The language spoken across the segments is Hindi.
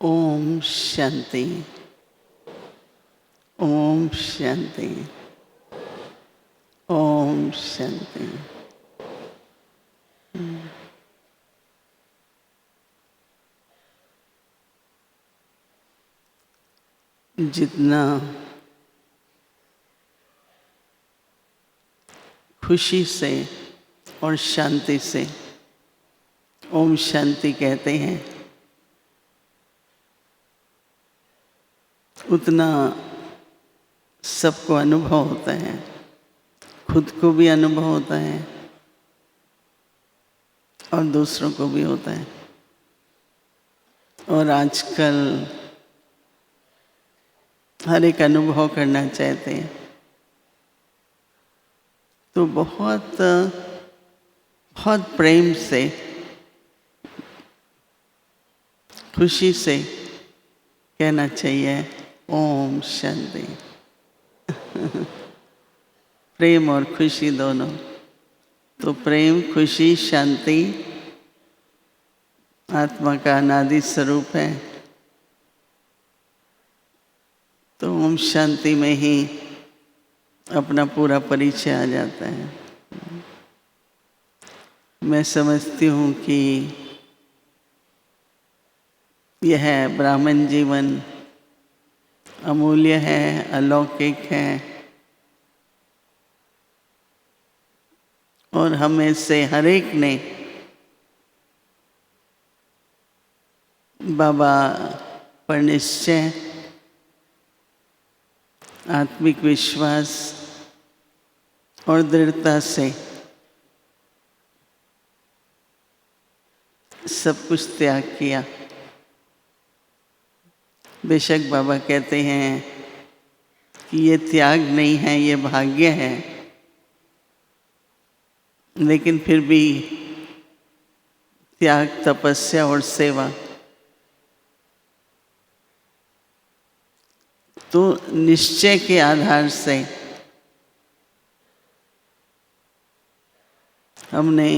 ओम शांति। ओम शांति। ओम शांति। जितना खुशी से और शांति से ओम शांति कहते हैं, उतना सबको अनुभव होता है, खुद को भी अनुभव होता है और दूसरों को भी होता है। और आजकल हर एक अनुभव करना चाहते हैं, तो बहुत बहुत प्रेम से, खुशी से कहना चाहिए ओम शांति। प्रेम और खुशी दोनों। तो प्रेम, खुशी, शांति आत्मा का अनादि स्वरूप है। तो ओम शांति में ही अपना पूरा परिचय आ जाता है। मैं समझती हूँ कि यह ब्राह्मण जीवन अमूल्य है, अलौकिक है और हमें से हर एक ने बाबा पर निश्चय, आत्मिक विश्वास और दृढ़ता से सब कुछ त्याग किया। बेशक बाबा कहते हैं कि ये त्याग नहीं है, ये भाग्य है, लेकिन फिर भी त्याग, तपस्या और सेवा तो निश्चय के आधार से हमने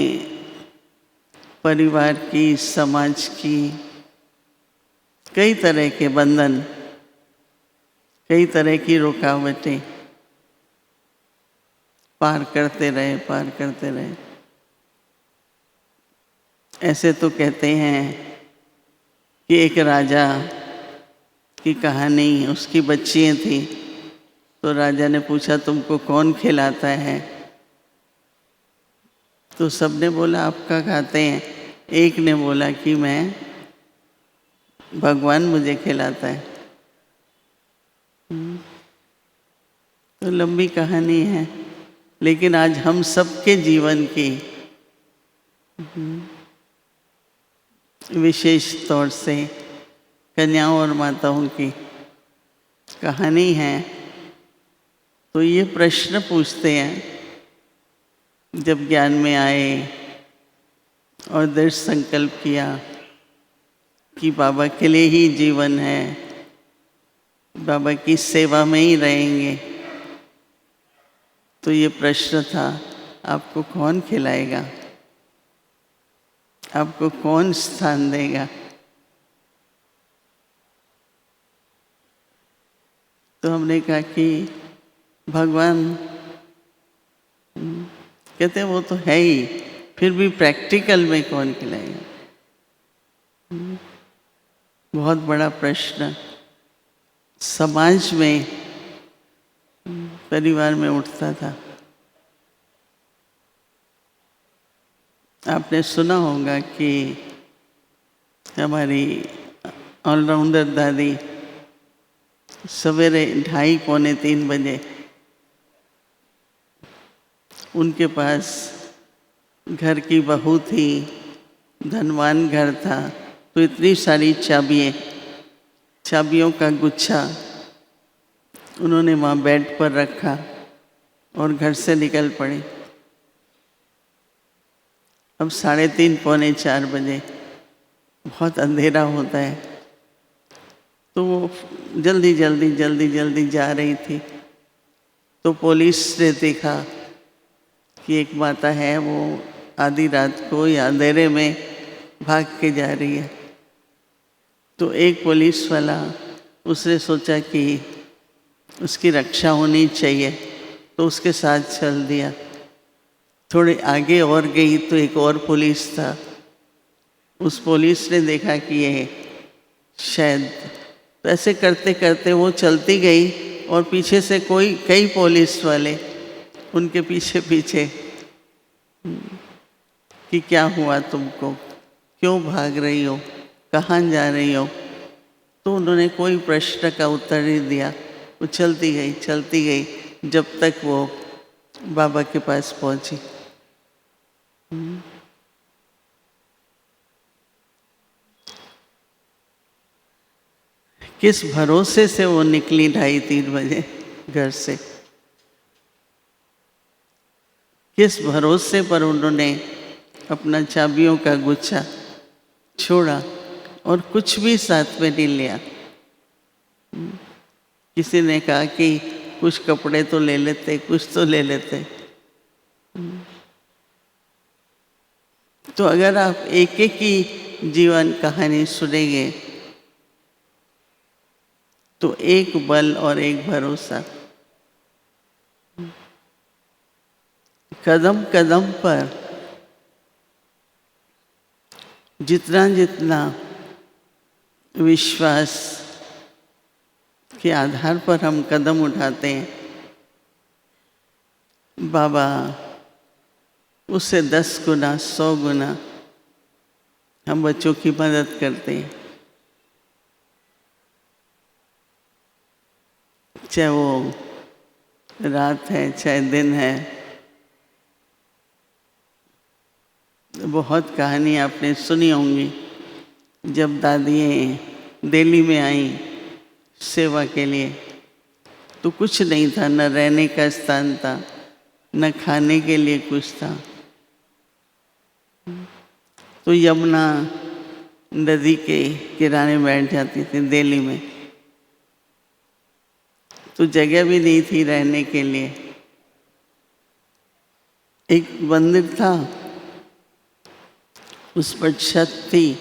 परिवार की, समाज की कई तरह के बंधन, कई तरह की रुकावटें पार करते रहे। ऐसे तो कहते हैं कि एक राजा की कहानी, उसकी बच्चियाँ थी, तो राजा ने पूछा तुमको कौन खिलाता है? तो सबने बोला आपका खाते हैं। एक ने बोला कि मैं, भगवान मुझे खिलाता है। तो लंबी कहानी है, लेकिन आज हम सबके जीवन की विशेष तौर से कन्याओं और माताओं की कहानी है। तो ये प्रश्न पूछते हैं, जब ज्ञान में आए और दृढ़ संकल्प किया कि बाबा के लिए ही जीवन है, बाबा की सेवा में ही रहेंगे, तो ये प्रश्न था, आपको कौन खिलाएगा, आपको कौन स्थान देगा? तो हमने कहा कि भगवान। कहते हैं वो तो है ही, फिर भी प्रैक्टिकल में कौन खिलाएगा? बहुत बड़ा प्रश्न समाज में, परिवार में उठता था। आपने सुना होगा कि हमारी ऑलराउंडर दादी सवेरे 2:30-3 बजे उनके पास, घर की बहू थी, धनवान घर था, तो इतनी सारी चाबियों का गुच्छा उन्होंने वहाँ बेड पर रखा और घर से निकल पड़ी। अब 3:30-4 बजे बहुत अंधेरा होता है, तो वो जल्दी जा रही थी। तो पुलिस ने देखा कि एक माता है, वो आधी रात को या अंधेरे में भाग के जा रही है। तो एक पुलिस वाला, उसने सोचा कि उसकी रक्षा होनी चाहिए, तो उसके साथ चल दिया। थोड़े आगे और गई तो एक और पुलिस था। उस पुलिस ने देखा कि ये शायद, तो ऐसे करते करते वो चलती गई और पीछे से कई पुलिस वाले उनके पीछे पीछे कि क्या हुआ तुमको, क्यों भाग रही हो, कहाँ जा रही हो। तो उन्होंने कोई प्रश्न का उत्तर नहीं दिया। वो चलती गई जब तक वो बाबा के पास पहुंची। किस भरोसे से वो निकली 2:30-3 बजे घर से, किस भरोसे पर उन्होंने अपना चाबियों का गुच्छा छोड़ा और कुछ भी साथ में नहीं लिया। किसी ने कहा कि कुछ कपड़े तो ले लेते, कुछ तो ले लेते। तो अगर आप एक एक की जीवन कहानी सुनेंगे तो एक बल और एक भरोसा, कदम कदम पर जितना जितना विश्वास के आधार पर हम कदम उठाते हैं, बाबा उससे 10 गुना 100 गुना हम बच्चों की मदद करते हैं। चाहे वो रात है चाहे दिन है। बहुत कहानी आपने सुनी होंगी, जब दादियाँ दिल्ली में आई सेवा के लिए तो कुछ नहीं था, न रहने का स्थान था, न खाने के लिए कुछ था। तो यमुना नदी के किनारे बैठ जाती थी दिल्ली में। तो जगह भी नहीं थी रहने के लिए। एक मंदिर था, उस पर छत थी,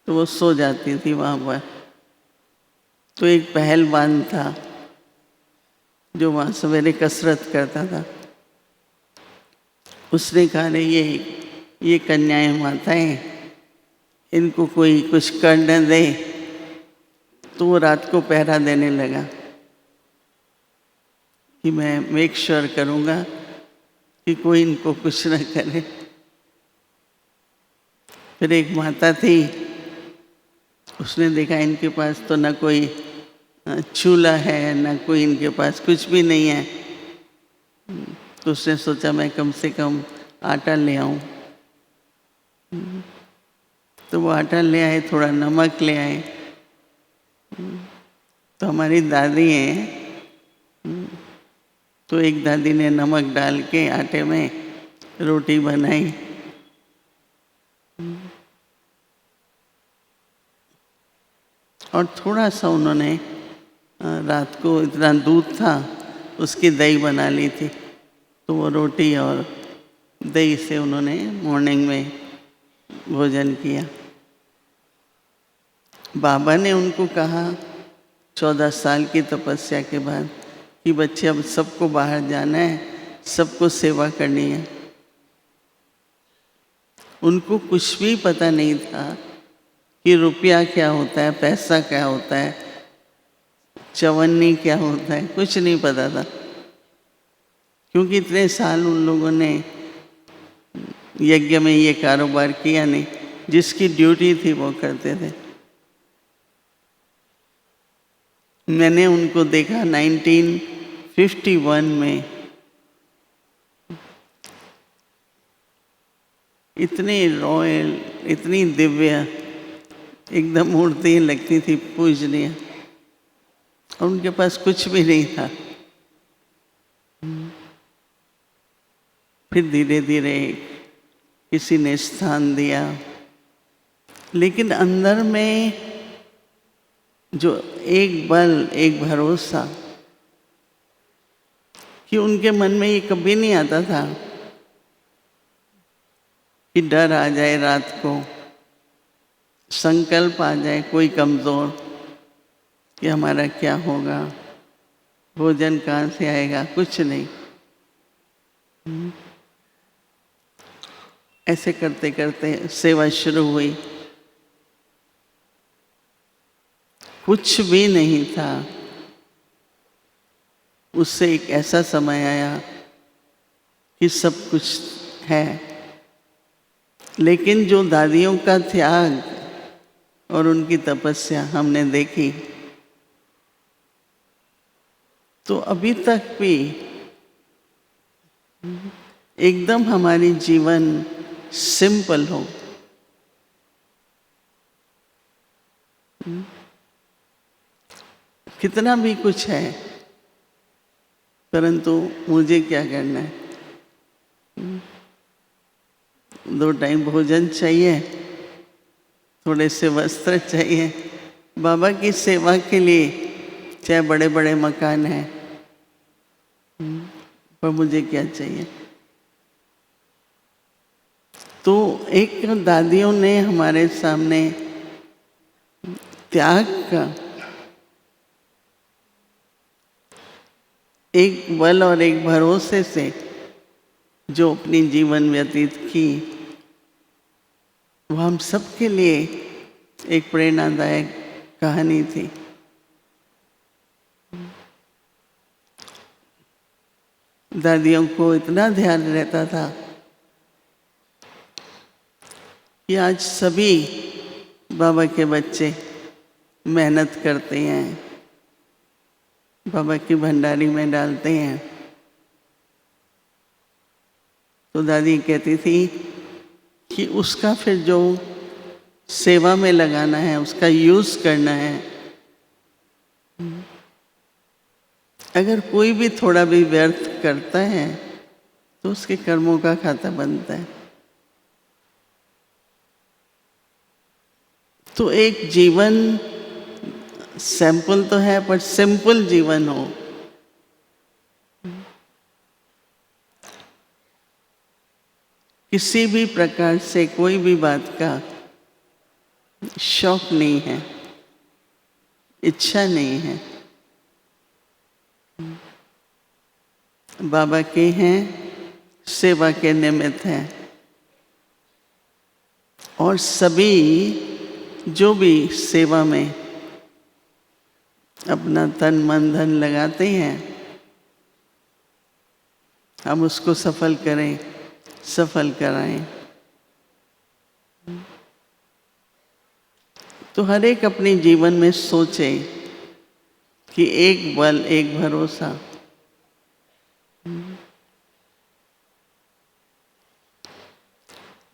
तो वो सो जाती थी वहाँ पर। तो एक पहलवान था जो वहाँ सवेरे कसरत करता था। उसने कहा नहीं, ये कन्याएं माताएं, इनको कोई कुछ कर न दे। तो वो रात को पहरा देने लगा कि मैं मेक श्योर करूँगा कि कोई इनको कुछ न करे। फिर एक माता थी, उसने देखा इनके पास तो न कोई चूल्हा है, न कोई इनके पास कुछ भी नहीं है। तो उसने सोचा मैं कम से कम आटा ले आऊं। तो वो आटा ले आए, थोड़ा नमक ले आए। तो हमारी दादी हैं, तो एक दादी ने नमक डाल के आटे में रोटी बनाई। और थोड़ा सा उन्होंने रात को इतना दूध था उसकी दही बना ली थी। तो वो रोटी और दही से उन्होंने मॉर्निंग में भोजन किया। बाबा ने उनको कहा 14 साल की तपस्या के बाद कि बच्चे अब सबको बाहर जाना है, सबको सेवा करनी है। उनको कुछ भी पता नहीं था कि रुपया क्या होता है, पैसा क्या होता है, चवन्नी क्या होता है, कुछ नहीं पता था। क्योंकि इतने साल उन लोगों ने यज्ञ में ये कारोबार किया नहीं, जिसकी ड्यूटी थी वो करते थे। मैंने उनको देखा 1951 में, इतनी रॉयल, इतनी दिव्य, एकदम मूर्ति लगती थी पूजनीय, और उनके पास कुछ भी नहीं था। फिर धीरे धीरे किसी ने स्थान दिया, लेकिन अंदर में जो एक बल, एक भरोसा, कि उनके मन में ये कभी नहीं आता था कि डर आ जाए रात को, संकल्प आ जाए कोई कमज़ोर कि हमारा क्या होगा, भोजन कहाँ से आएगा, कुछ नहीं। ऐसे करते करते सेवा शुरू हुई। कुछ भी नहीं था। उससे एक ऐसा समय आया कि सब कुछ है। लेकिन जो दादियों का त्याग और उनकी तपस्या हमने देखी, तो अभी तक भी एकदम हमारी जीवन सिंपल हो। कितना भी कुछ है, परंतु मुझे क्या करना है? 2 टाइम भोजन चाहिए, थोड़े से वस्त्र चाहिए। बाबा की सेवा के लिए चाहे बड़े बड़े मकान हैं, पर मुझे क्या चाहिए? तो एक दादियों ने हमारे सामने त्याग का एक बल और एक भरोसे से जो अपनी जीवन व्यतीत की, वो हम सबके लिए एक प्रेरणादायक कहानी थी। दादियों को इतना ध्यान रहता था कि आज सभी बाबा के बच्चे मेहनत करते हैं, बाबा की भंडारी में डालते हैं। तो दादी कहती थी कि उसका फिर जो सेवा में लगाना है, उसका यूज़ करना है, अगर कोई भी थोड़ा भी व्यर्थ करता है तो उसके कर्मों का खाता बनता है। तो एक जीवन सैंपल तो है, पर सिंपल जीवन हो। किसी भी प्रकार से कोई भी बात का शौक नहीं है, इच्छा नहीं है। बाबा के हैं, सेवा के निमित्त हैं। और सभी जो भी सेवा में अपना तन मन धन लगाते हैं, हम उसको सफल करें, सफल कराएं। तो हर एक अपने जीवन में सोचे कि एक बल, एक भरोसा।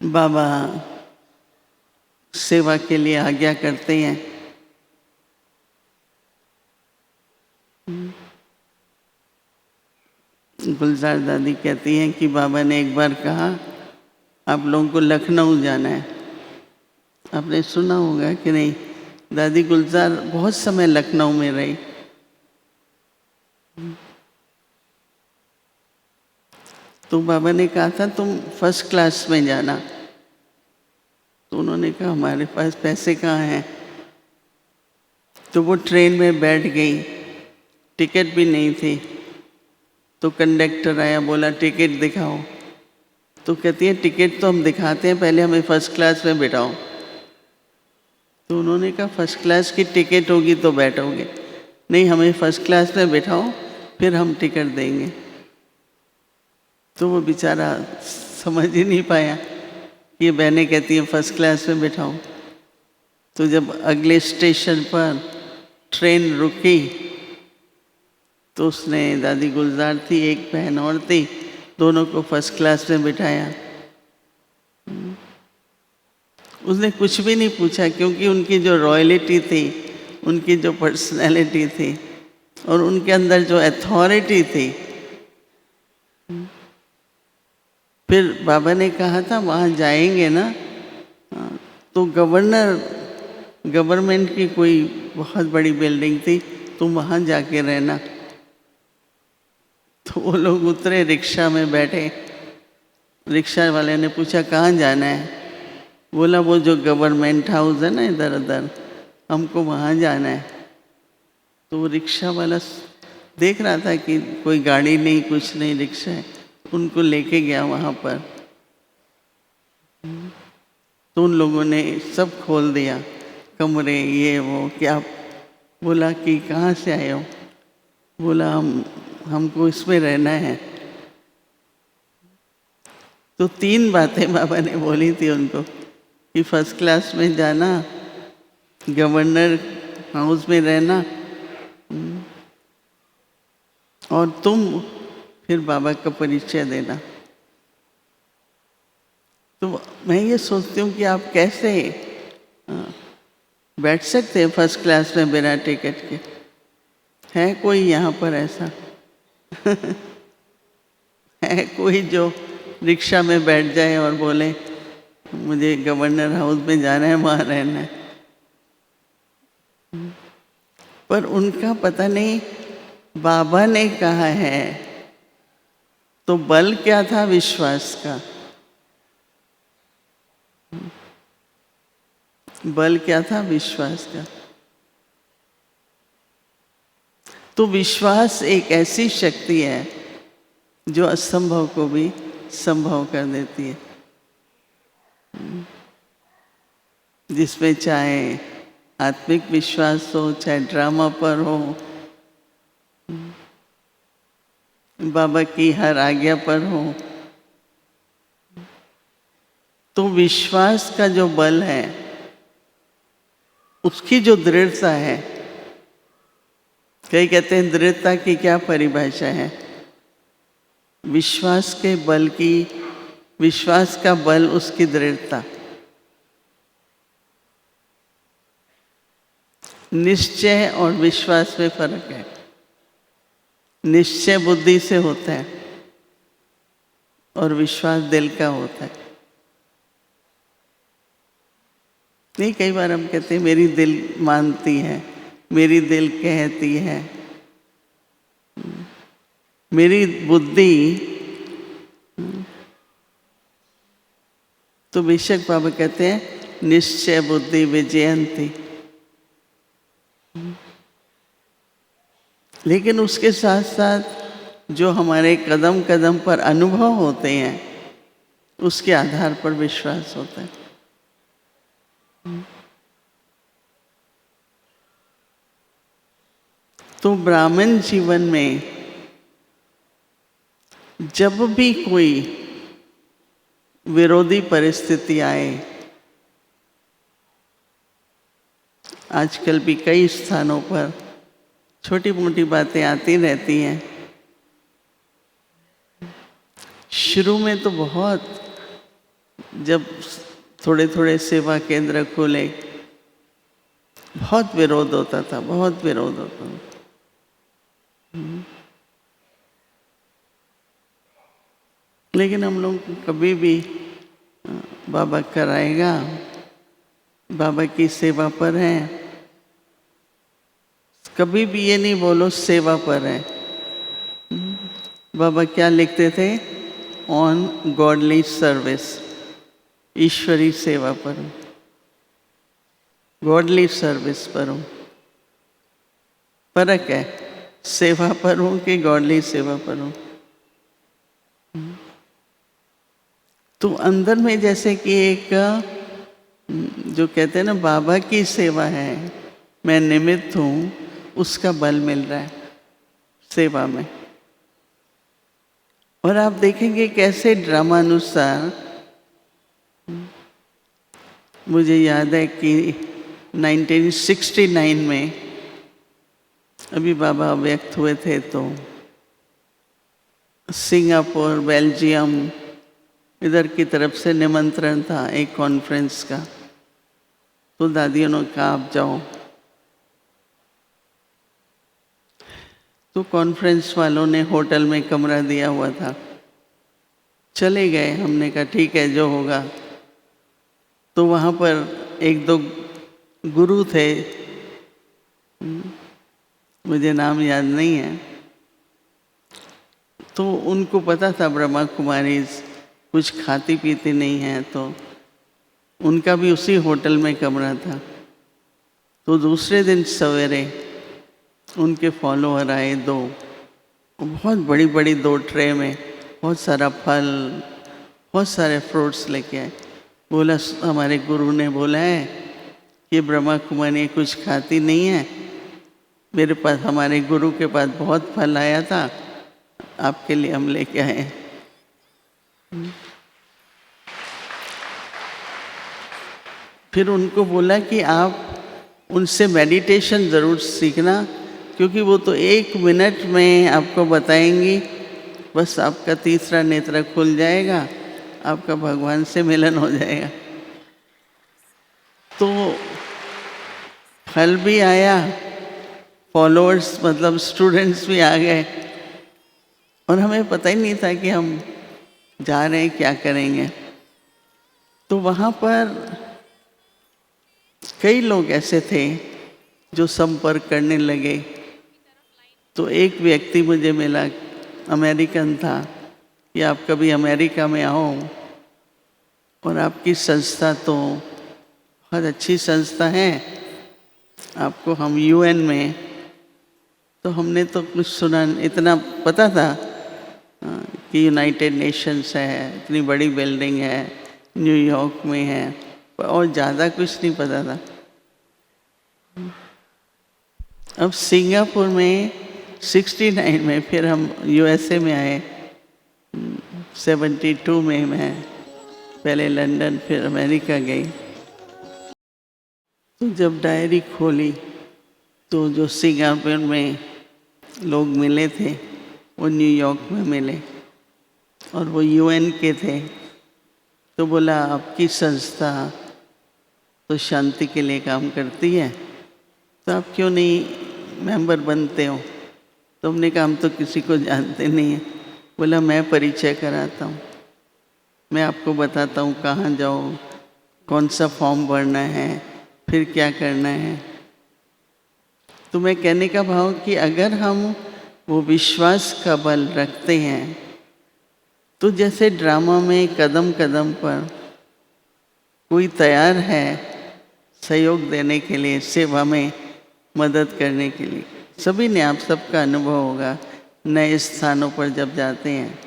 बाबा सेवा के लिए आज्ञा करते हैं। गुलजार दादी कहती हैं कि बाबा ने एक बार कहा, आप लोगों को लखनऊ जाना है। आपने सुना होगा कि नहीं? दादी गुलजार बहुत समय लखनऊ में रही। तो बाबा ने कहा था तुम फर्स्ट क्लास में जाना। तो उन्होंने कहा हमारे पास पैसे कहाँ हैं? तो वो ट्रेन में बैठ गई, टिकट भी नहीं थी। तो कंडक्टर आया, बोला टिकट दिखाओ। तो कहती है टिकट तो हम दिखाते हैं, पहले हमें फर्स्ट क्लास में बिठाओ। तो उन्होंने कहा फर्स्ट क्लास की टिकट होगी तो बैठोगे, नहीं हमें फर्स्ट क्लास में बिठाओ, फिर हम टिकट देंगे। तो वो बेचारा समझ ही नहीं पाया कि ये बहनें कहती हैं फर्स्ट क्लास में बिठाओ। तो जब अगले स्टेशन पर ट्रेन रुकी तो उसने, दादी गुलजार थी, एक बहन और थी, दोनों को फर्स्ट क्लास में बिठाया। उसने कुछ भी नहीं पूछा, क्योंकि उनकी जो रॉयल्टी थी, उनकी जो पर्सनैलिटी थी और उनके अंदर जो अथॉरिटी थी। फिर बाबा ने कहा था वहाँ जाएंगे ना तो गवर्नमेंट की कोई बहुत बड़ी बिल्डिंग थी, तुम वहाँ जाके रहना। तो वो लोग उतरे, रिक्शा में बैठे। रिक्शा वाले ने पूछा कहाँ जाना है? बोला वो जो गवर्नमेंट हाउस है ना इधर उधर, हमको वहाँ जाना है। तो वो रिक्शा वाला देख रहा था कि कोई गाड़ी नहीं, कुछ नहीं, रिक्शा है, उनको लेके गया वहाँ पर। तो उन लोगों ने सब खोल दिया, कमरे ये वो क्या। बोला कि कहाँ से आए हो? बोला हमको इसमें रहना है। तो 3 बातें बाबा ने बोली थी उनको कि फर्स्ट क्लास में जाना, गवर्नर हाउस में रहना, और तुम फिर बाबा का परिचय देना। तो मैं ये सोचती हूँ कि आप कैसे बैठ सकते हैं फर्स्ट क्लास में बिना टिकट के? है कोई यहाँ पर ऐसा? है कोई जो रिक्शा में बैठ जाए और बोले मुझे गवर्नर हाउस में जाना है, वहाँ रहना है? पर उनका पता नहीं, बाबा ने कहा है तो बल क्या था? विश्वास का। बल क्या था? विश्वास का। तो विश्वास एक ऐसी शक्ति है जो असंभव को भी संभव कर देती है, जिसमें चाहे आत्मिक विश्वास हो, चाहे ड्रामा पर हो, बाबा की हर आज्ञा पर हो। तो विश्वास का जो बल है, उसकी जो दृढ़ता है, कई कहते हैं दृढ़ता की क्या परिभाषा है? विश्वास के बल की, विश्वास का बल उसकी दृढ़ता। निश्चय और विश्वास में फर्क है। निश्चय बुद्धि से होता है और विश्वास दिल का होता है। नहीं, कई बार हम कहते हैं मेरी दिल मानती है, मेरी दिल कहती है, मेरी बुद्धि। तो बेशक बाबा कहते हैं निश्चय बुद्धि विजयंती, लेकिन उसके साथ साथ जो हमारे कदम कदम पर अनुभव होते हैं, उसके आधार पर विश्वास होता है। तो ब्राह्मण जीवन में जब भी कोई विरोधी परिस्थिति आए, आजकल भी कई स्थानों पर छोटी मोटी बातें आती रहती हैं। शुरू में तो बहुत, जब थोड़े थोड़े सेवा केंद्र खोले, बहुत विरोध होता था, बहुत विरोध होता था। लेकिन हम लोग कभी भी बाबा कराएगा, बाबा की सेवा पर हैं, कभी भी ये नहीं बोलो सेवा पर है। बाबा क्या लिखते थे? ऑन गॉडली सर्विस, ईश्वरी सेवा पर हूँ, गॉडली सर्विस पर हूँ। फर्क है, सेवा पर हूँ कि गॉडली सेवा पर हूँ। तो अंदर में जैसे कि एक जो कहते हैं ना, बाबा की सेवा है, मैं निमित्त हूँ, उसका बल मिल रहा है सेवा में। और आप देखेंगे कैसे ड्रामानुसार, मुझे याद है कि 1969 में अभी बाबा व्यक्त हुए थे, तो सिंगापुर, बेल्जियम, इधर की तरफ से निमंत्रण था एक कॉन्फ्रेंस का। तो दादियों ने कहा आप जाओ। तो कॉन्फ्रेंस वालों ने होटल में कमरा दिया हुआ था, चले गए। हमने कहा ठीक है जो होगा। तो वहाँ पर एक दो गुरु थे, मुझे नाम याद नहीं है। तो उनको पता था ब्रह्मा कुमारी कुछ खाती पीती नहीं है, तो उनका भी उसी होटल में कमरा था। तो दूसरे दिन सवेरे उनके फॉलोअर आए 2, बहुत बड़ी बड़ी 2 ट्रे में बहुत सारा फल, बहुत सारे फ्रूट्स लेके आए। बोला हमारे गुरु ने बोला है कि ब्रह्मा कुमारी कुछ खाती नहीं है, मेरे पास, हमारे गुरु के पास बहुत फल आया था, आपके लिए हम लेके आए हैं। फिर उनको बोला कि आप उनसे मेडिटेशन ज़रूर सीखना, क्योंकि वो तो 1 मिनट में आपको बताएंगी, बस आपका तीसरा नेत्र खुल जाएगा, आपका भगवान से मिलन हो जाएगा। तो फल भी आया, फॉलोअर्स मतलब स्टूडेंट्स भी आ गए, और हमें पता ही नहीं था कि हम जा रहे हैं, क्या करेंगे। तो वहाँ पर कई लोग ऐसे थे जो संपर्क करने लगे। तो एक व्यक्ति मुझे मिला, अमेरिकन था, कि आप कभी अमेरिका में आओ और आपकी संस्था तो बहुत अच्छी संस्था है, आपको हम यूएन में, तो हमने तो कुछ सुना, इतना पता था कि यूनाइटेड नेशंस है, इतनी बड़ी बिल्डिंग है, न्यूयॉर्क में है, और ज़्यादा कुछ नहीं पता था। अब सिंगापुर में 69 में, फिर हम यूएसए में आए 72 में, मैं पहले लंदन फिर अमेरिका गई। तो जब डायरी खोली तो जो सिंगापुर में लोग मिले थे वो न्यूयॉर्क में मिले, और वो यूएन के थे। तो बोला आपकी संस्था तो शांति के लिए काम करती है, तो आप क्यों नहीं मेंबर बनते हो? तो हमने कहा हम तो किसी को जानते नहीं हैं। बोला मैं परिचय कराता हूँ, मैं आपको बताता हूँ कहाँ जाओ, कौन सा फॉर्म भरना है, फिर क्या करना है। तो मैं कहने का भाव कि अगर हम वो विश्वास का बल रखते हैं, तो जैसे ड्रामा में कदम कदम पर कोई तैयार है सहयोग देने के लिए, सेवा में मदद करने के लिए, सभी ने, आप सबका अनुभव होगा नए स्थानों पर जब जाते हैं,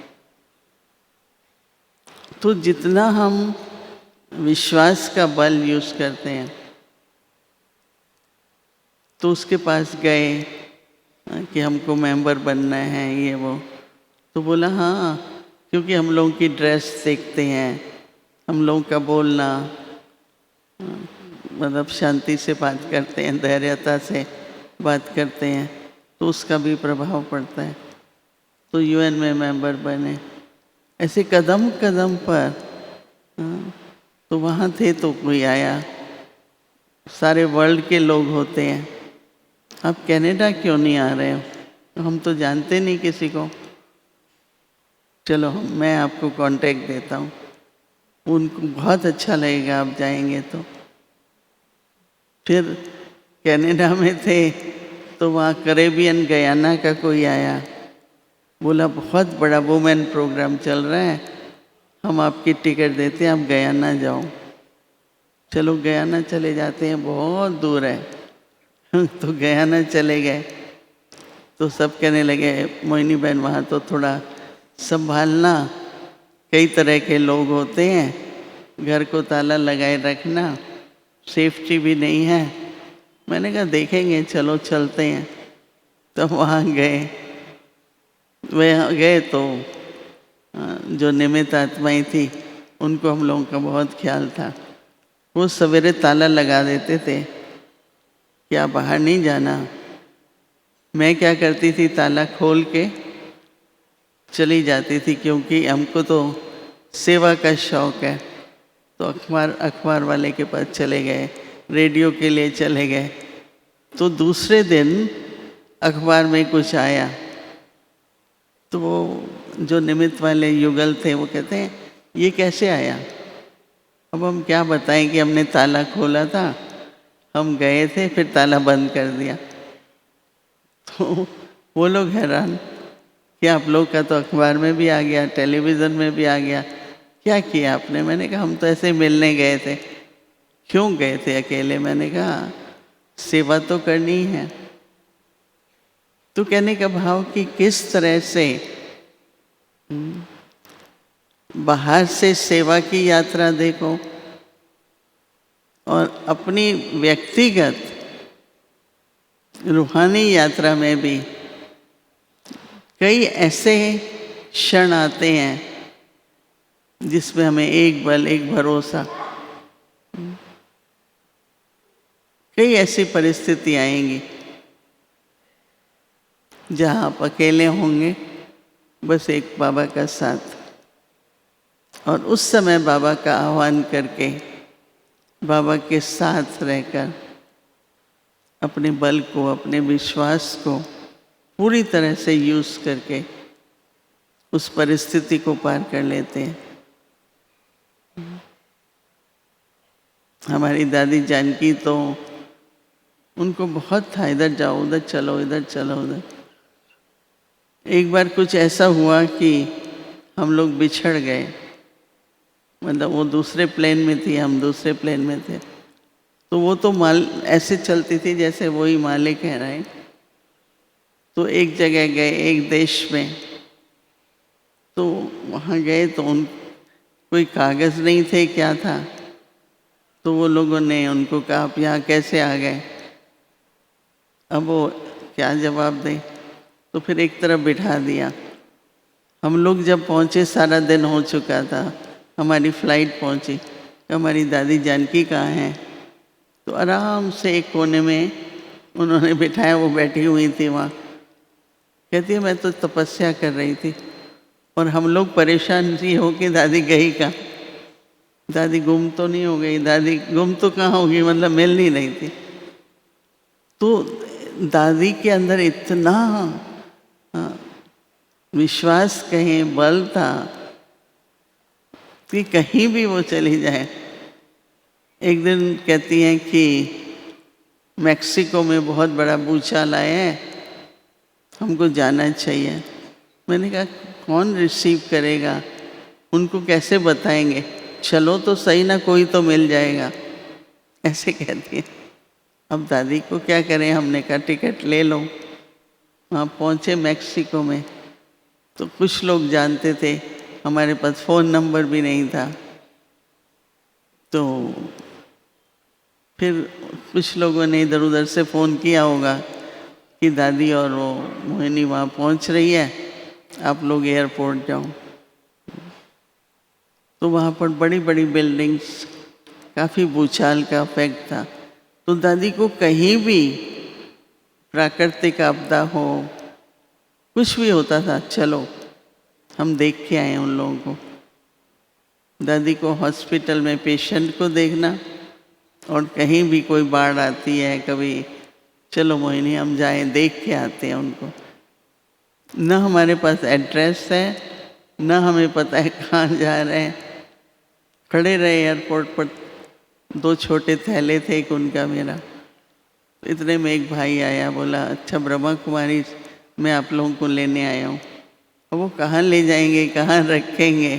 तो जितना हम विश्वास का बल यूज़ करते हैं, तो उसके पास गए कि हमको मेंबर बनना है, ये वो, तो बोला हाँ, क्योंकि हम लोगों की ड्रेस देखते हैं, हम लोगों का बोलना, मतलब शांति से बात करते हैं, धैर्यता से बात करते हैं, तो उसका भी प्रभाव पड़ता है। तो यूएन में मेंबर बने। ऐसे कदम कदम पर तो वहाँ थे तो कोई आया, सारे वर्ल्ड के लोग होते हैं, आप कनाडा क्यों नहीं आ रहे हो? तो हम तो जानते नहीं किसी को। चलो मैं आपको कांटेक्ट देता हूँ, उनको बहुत अच्छा लगेगा आप जाएंगे तो। फिर कनाडा में थे तो वहाँ कैरेबियन गयाना का कोई आया, बोला बहुत बड़ा वुमेन प्रोग्राम चल रहा है, हम आपकी टिकट देते हैं, आप गयाना जाओ। चलो गयाना चले जाते हैं, बहुत दूर है। तो गयाना चले गए तो सब कहने लगे मोहिनी बहन वहाँ तो थोड़ा संभालना, कई तरह के लोग होते हैं, घर को ताला लगाए रखना, सेफ्टी भी नहीं है। मैंने कहा देखेंगे, चलो चलते हैं। तो वहाँ गए तो जो निमित्त आत्माएं थी उनको हम लोगों का बहुत ख्याल था। वो सवेरे ताला लगा देते थे कि आप बाहर नहीं जाना। मैं क्या करती थी, ताला खोल के चली जाती थी, क्योंकि हमको तो सेवा का शौक़ है। तो अखबार वाले के पास चले गए, रेडियो के लिए चले गए। तो दूसरे दिन अखबार में कुछ आया, तो वो जो निमित्त वाले युगल थे वो कहते हैं ये कैसे आया? अब हम क्या बताएं कि हमने ताला खोला था, हम गए थे, फिर ताला बंद कर दिया। तो वो लोग हैरान कि आप लोग का तो अखबार में भी आ गया, टेलीविज़न में भी आ गया, क्या किया आपने? मैंने कहा हम तो ऐसे मिलने गए थे, क्यों गए थे अकेले? मैंने कहा सेवा तो करनी है। तो कहने का भाव कि किस तरह से बाहर से सेवा की यात्रा देखो और अपनी व्यक्तिगत रूहानी यात्रा में भी कई ऐसे क्षण आते हैं जिसमें हमें एक बल, एक भरोसा, कई ऐसी परिस्थिति आएंगी जहाँ आप अकेले होंगे, बस एक बाबा का साथ। और उस समय बाबा का आह्वान करके बाबा के साथ रहकर अपने बल को, अपने विश्वास को पूरी तरह से यूज़ करके उस परिस्थिति को पार कर लेते हैं। हमारी दादी जानकी तो उनको बहुत था, इधर जाओ, उधर चलो, इधर चलो, उधर। एक बार कुछ ऐसा हुआ कि हम लोग बिछड़ गए, मतलब वो दूसरे प्लेन में थी, हम दूसरे प्लेन में थे। तो वो तो ऐसे चलती थी जैसे वही मालिक है, राइट। तो एक जगह गए, एक देश में, तो वहाँ गए तो कोई कागज़ नहीं थे, क्या था। तो वो लोगों ने उनको कहा आप यहाँ कैसे आ गए? अब वो क्या जवाब दें। तो फिर एक तरफ बिठा दिया। हम लोग जब पहुँचे सारा दिन हो चुका था, हमारी फ़्लाइट पहुँची, हमारी दादी जानकी कहाँ हैं? तो आराम से एक कोने में उन्होंने बिठाया, वो बैठी हुई थी वहाँ। कहती है मैं तो तपस्या कर रही थी और हम लोग परेशान सी हो कि दादी गई कहाँ, दादी गुम तो नहीं हो गई, दादी गुम तो कहाँ होगी, मतलब मिल नहीं रही थी। तो दादी के अंदर इतना विश्वास, कहें बल था कि कहीं भी वो चली जाए। एक दिन कहती हैं कि मैक्सिको में बहुत बड़ा भूचाल आया है, हमको जाना चाहिए। मैंने कहा कौन रिसीव करेगा, उनको कैसे बताएंगे, चलो तो सही ना, कोई तो मिल जाएगा, ऐसे कहती है। अब दादी को क्या करें, हमने कहा टिकट ले लो। वहाँ पहुँचे मैक्सिको में, तो कुछ लोग जानते थे, हमारे पास फ़ोन नंबर भी नहीं था। तो फिर कुछ लोगों ने इधर उधर से फ़ोन किया होगा कि दादी और वो मोहिनी वहाँ पहुँच रही है, आप लोग एयरपोर्ट जाओ। तो वहाँ पर बड़ी बड़ी बिल्डिंग्स, काफ़ी भूचाल का इफेक्ट था। तो दादी को कहीं भी प्राकृतिक आपदा हो, कुछ भी होता था, चलो हम देख के आए उन लोगों को। दादी को हॉस्पिटल में पेशेंट को देखना, और कहीं भी कोई बाढ़ आती है कभी, चलो मोहिनी हम जाएं, देख के आते हैं उनको। न हमारे पास एड्रेस है, न हमें पता है कहाँ जा रहे हैं। खड़े रहे एयरपोर्ट पर, 2 छोटे थैले थे, एक उनका मेरा। तो इतने में एक भाई आया, बोला अच्छा ब्रह्मा कुमारी मैं आप लोगों को लेने आया हूँ। अब वो कहाँ ले जाएंगे, कहाँ रखेंगे,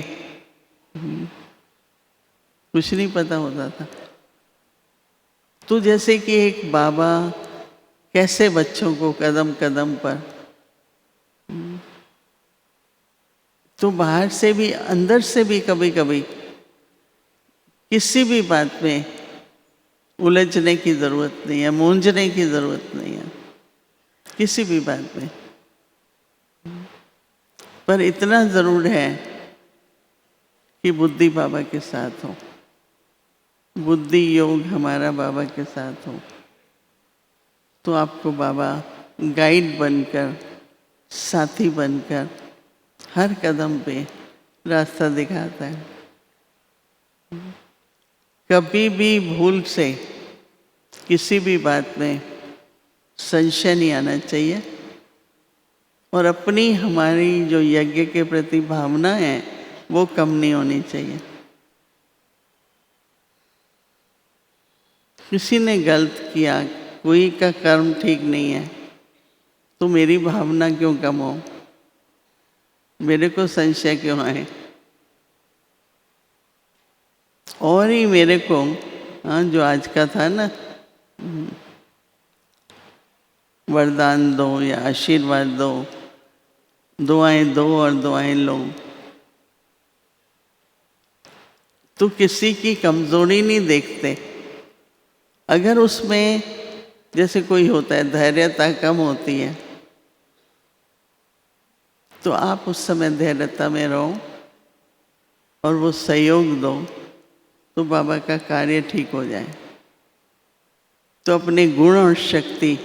कुछ नहीं पता होता था। तो जैसे कि एक बाबा कैसे बच्चों को कदम कदम पर, तो बाहर से भी अंदर से भी कभी कभी किसी भी बात में उलझने की ज़रूरत नहीं है, मूंझने की ज़रूरत नहीं है, किसी भी बात में। पर इतना ज़रूर है कि बुद्धि बाबा के साथ हो, बुद्धि योग हमारा बाबा के साथ हो, तो आपको बाबा गाइड बनकर, साथी बनकर हर कदम पे रास्ता दिखाता है। कभी भी भूल से किसी भी बात में संशय नहीं आना चाहिए, और अपनी हमारी जो यज्ञ के प्रति भावना है वो कम नहीं होनी चाहिए। किसी ने गलत किया, कोई का कर्म ठीक नहीं है, तो मेरी भावना क्यों कम हो, मेरे को संशय क्यों आए, और ही मेरे को हाँ, जो आज का था ना, वरदान दो या आशीर्वाद दो, दुआएं दो और दुआएं लो। तो किसी की कमजोरी नहीं देखते। अगर उसमें जैसे कोई होता है धैर्यता कम होती है, तो आप उस समय धैर्यता में रहो और वो सहयोग दो, तो बाबा का कार्य ठीक हो जाए। तो अपने गुण और शक्ति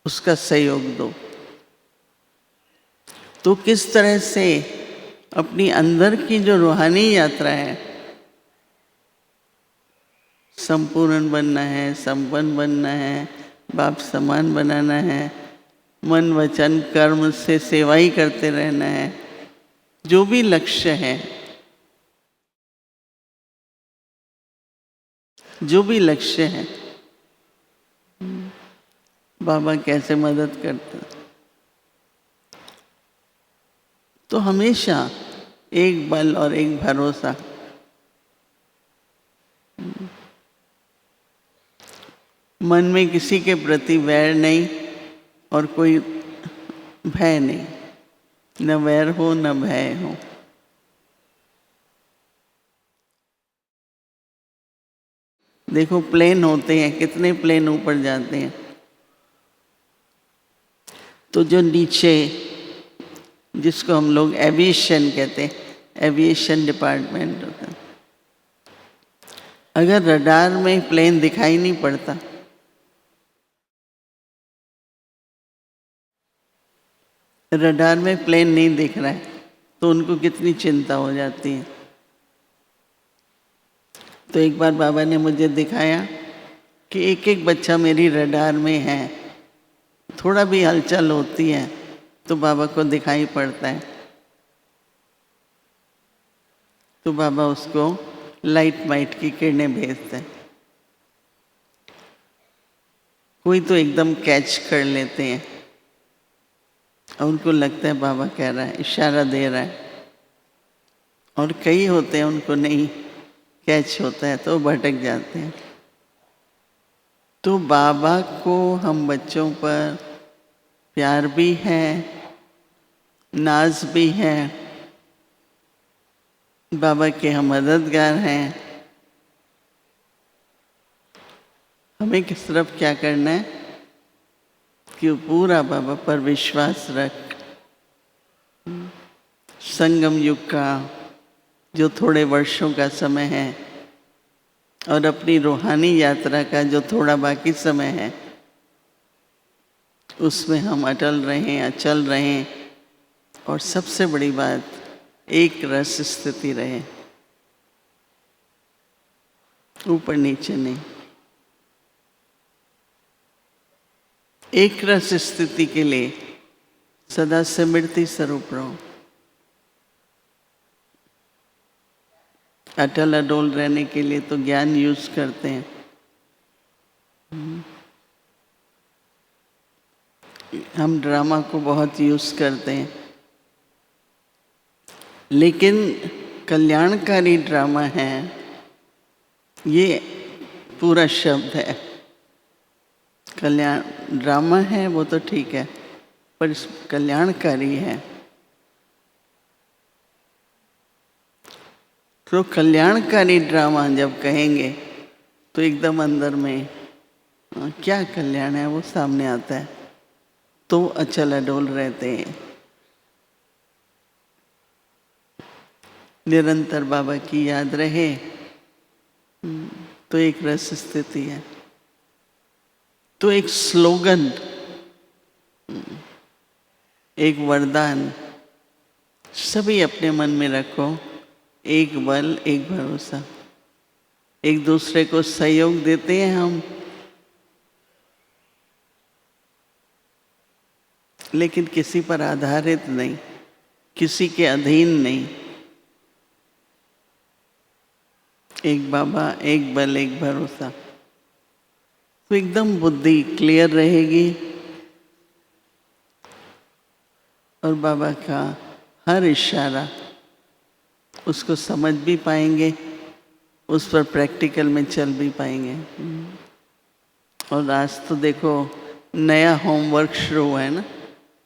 उसका सहयोग दो। तो किस तरह से अपनी अंदर की जो रूहानी यात्रा है, संपूर्ण बनना है, संपन्न बनना है, बाप समान बनाना है, मन वचन कर्म से सेवा ही करते रहना है, जो भी लक्ष्य है, जो भी लक्ष्य है, बाबा कैसे मदद करते। तो हमेशा एक बल और एक भरोसा, मन में किसी के प्रति वैर नहीं और कोई भय नहीं, न वैर हो न भय हो। देखो प्लेन होते हैं, कितने प्लेन ऊपर जाते हैं, तो जो नीचे, जिसको हम लोग एविएशन कहते हैं, एविएशन डिपार्टमेंट होता है, अगर रडार में प्लेन दिखाई नहीं पड़ता, रडार में प्लेन नहीं दिख रहा है, तो उनको कितनी चिंता हो जाती है। तो एक बार बाबा ने मुझे दिखाया कि एक एक बच्चा मेरी रडार में है, थोड़ा भी हलचल होती है तो बाबा को दिखाई पड़ता है। तो बाबा उसको लाइट माइट की किरणें भेजते हैं। कोई तो एकदम कैच कर लेते हैं और उनको लगता है बाबा कह रहा है, इशारा दे रहा है, और कई होते हैं उनको नहीं कैच होता है तो भटक जाते हैं। तो बाबा को हम बच्चों पर प्यार भी है, नाज भी है, बाबा के हम मददगार हैं। हमें किस तरफ क्या करना है कि पूरा बाबा पर विश्वास रख, संगम युग का जो थोड़े वर्षों का समय है और अपनी रूहानी यात्रा का जो थोड़ा बाकी समय है, उसमें हम अटल रहें, अचल रहें, और सबसे बड़ी बात एक रस स्थिति रहे, ऊपर नीचे नहीं। एक रस स्थिति के लिए सदा स्मृति स्वरूप रहो। अटल अडोल रहने के लिए तो ज्ञान यूज करते हैं, हम ड्रामा को बहुत यूज करते हैं, लेकिन कल्याणकारी ड्रामा है, ये पूरा शब्द है। कल्याण ड्रामा है वो तो ठीक है, पर इस कल्याणकारी है। तो कल्याणकारी ड्रामा जब कहेंगे तो एकदम अंदर में क्या कल्याण है वो सामने आता है, तो अचल अडोल रहते हैं। निरंतर बाबा की याद रहे तो एक रस स्थिति है। तो एक स्लोगन, एक वरदान सभी अपने मन में रखो, एक बल एक भरोसा। एक दूसरे को सहयोग देते हैं हम, लेकिन किसी पर आधारित नहीं, किसी के अधीन नहीं। एक बाबा, एक बल, एक भरोसा। तो एकदम बुद्धि क्लियर रहेगी और बाबा का हर इशारा उसको समझ भी पाएंगे उस पर प्रैक्टिकल में चल भी पाएंगे। और आज तो देखो नया होमवर्क शुरू हुआ है ना,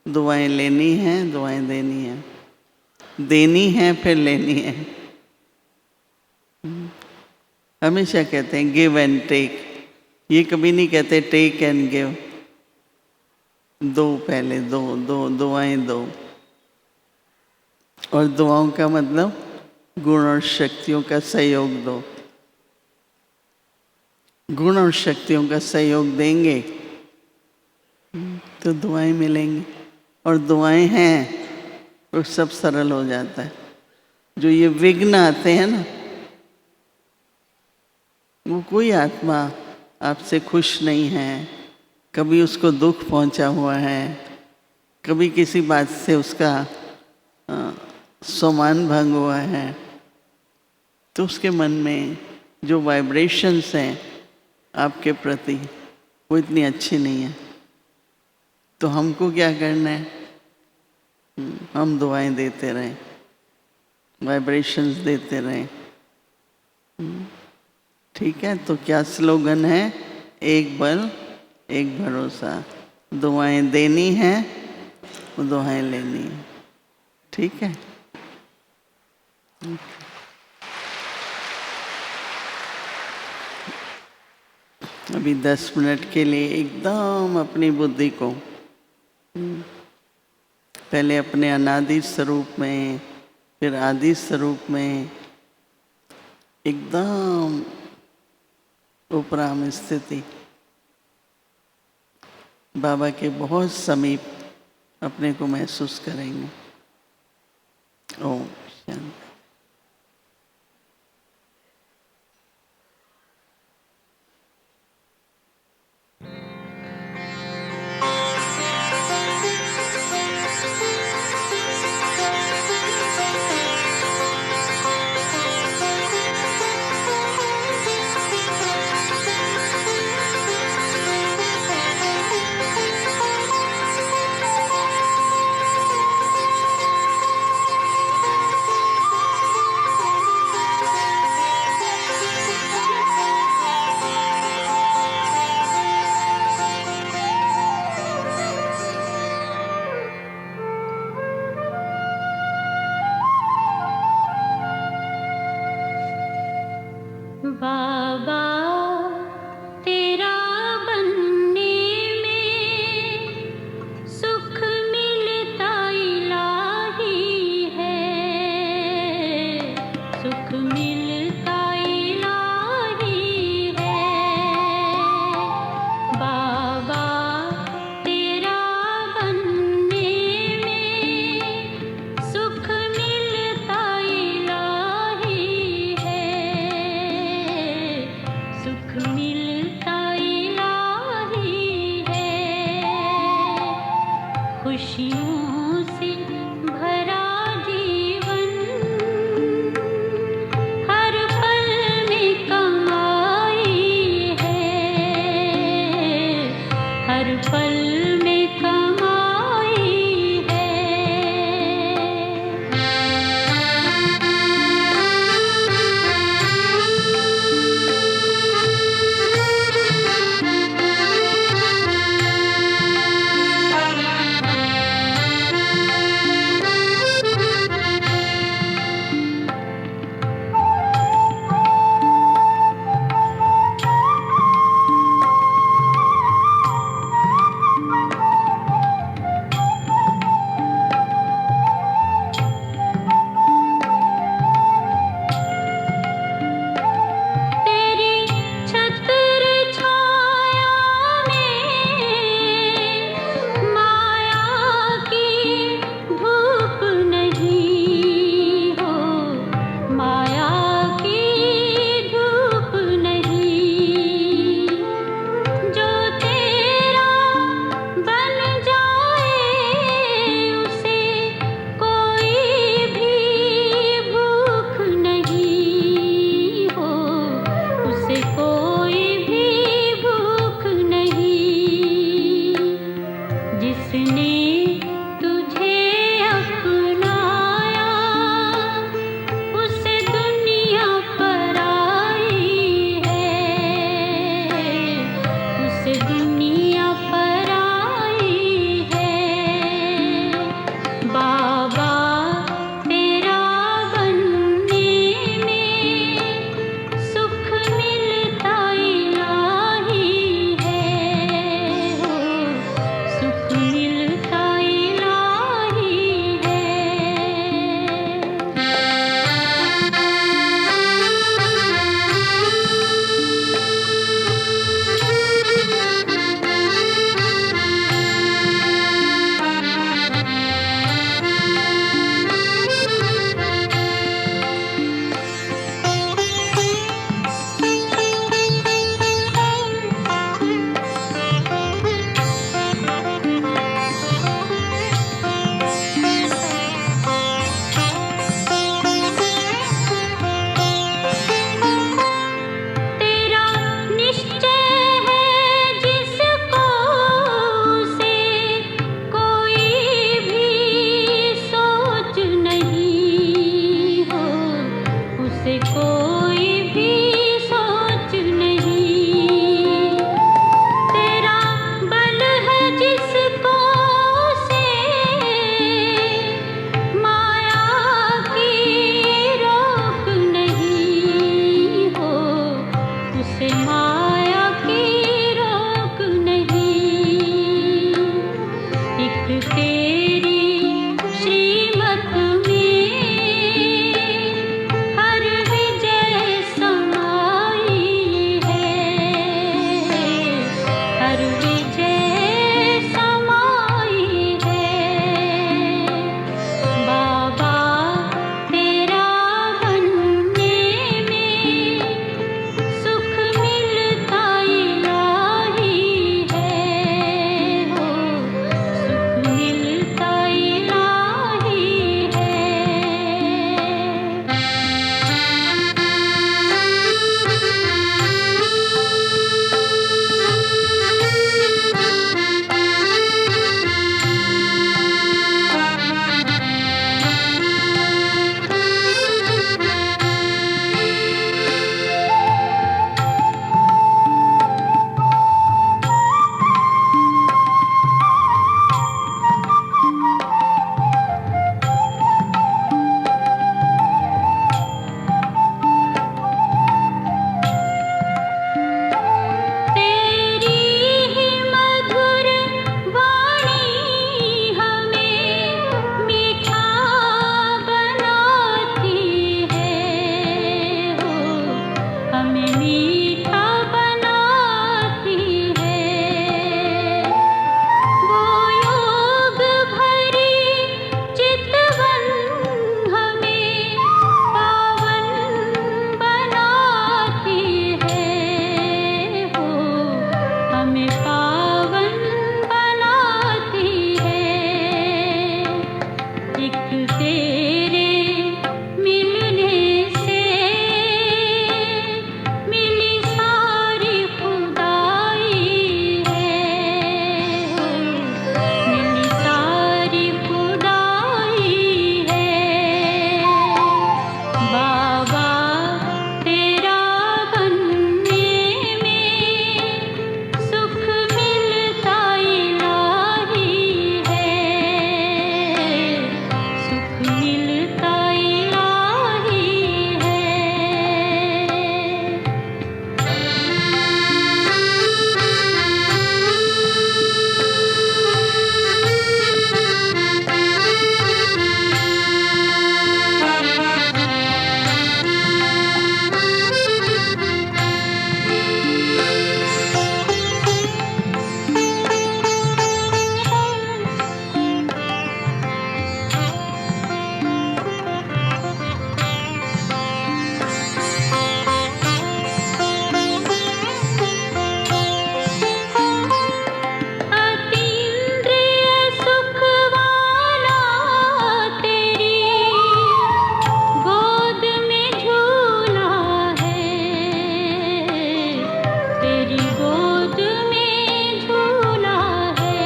दुआएं लेनी हैं, दुआएं देनी हैं, देनी है फिर लेनी है। हमेशा कहते हैं गिव एंड टेक, ये कभी नहीं कहते टेक एंड गिव। दो, पहले दो, दो दुआएं दो। और दुआओं का मतलब गुण और शक्तियों का सहयोग दो। गुण और शक्तियों का सहयोग देंगे तो दुआएं मिलेंगी, और दुआएं हैं तो सब सरल हो जाता है। जो ये विघ्न आते हैं ना, वो कोई आत्मा आपसे खुश नहीं है, कभी उसको दुख पहुंचा हुआ है, कभी किसी बात से उसका सम्मान भंग हुआ है, तो उसके मन में जो वाइब्रेशंस हैं आपके प्रति वो इतनी अच्छी नहीं है। तो हमको क्या करना है? हम दुआएं देते रहें, वाइब्रेशंस देते रहें। ठीक है, तो क्या स्लोगन है? एक बल एक भरोसा। दुआएं देनी है, दुआएं लेनी है। ठीक है। अभी 10 मिनट के लिए एकदम अपनी बुद्धि को पहले अपने अनादि स्वरूप में, फिर आदि स्वरूप में एकदम उपराम स्थिति, बाबा के बहुत समीप अपने को महसूस करेंगे। ओम शांति। बाबा तेरा बनने में सुख मिलता इलाही है, सुख मिलता इलाही है। बाबा तेरा बनने में सुख मिलता इलाही है, सुख मिलता इलाही है। खुशियों से भरा जीवन उसे कोई भी सोच नहीं। तेरा बल है जिसको से माया की रोक नहीं हो, उसे माया की रोक नहीं। एक तेरी श्रीमत में हर विजय समाई है, हर विजय समाई है। बाबा तेरा बनने में सुख मिलता इलाही है हो, सुख मिलता इलाही है। तेरी ही मधुर वाणी हमें मीठा बनाती है हो, हमें मीठा बनाती है। वो योग भरी चितवन हमें पावन बनाती है हो, हमें पावन बनाती है। एक तेरे मिलने से मिली सारी खुदाई है हो, मिली सारी खुदाई है। बाबा तेरा बनने में सुख मिलता इलाही है, सुख मिलता इलाही है। अतीन्द्रिय सुख वाला तेरी गोद में झूला है, तेरी गोद में झूला है।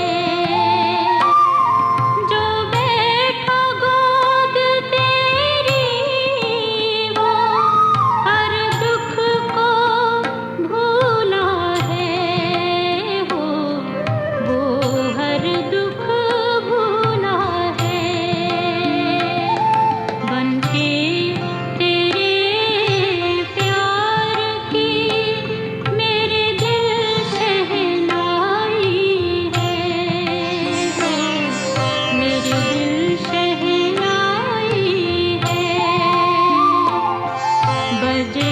जो बैठा गोद तेरी वो हर दुख को भूला है हो, वो हर दुख भूला है। बनके तेरे प्यार की मेरे दिल शहनाई है हो, मेरे दिल शहनाई है। बजे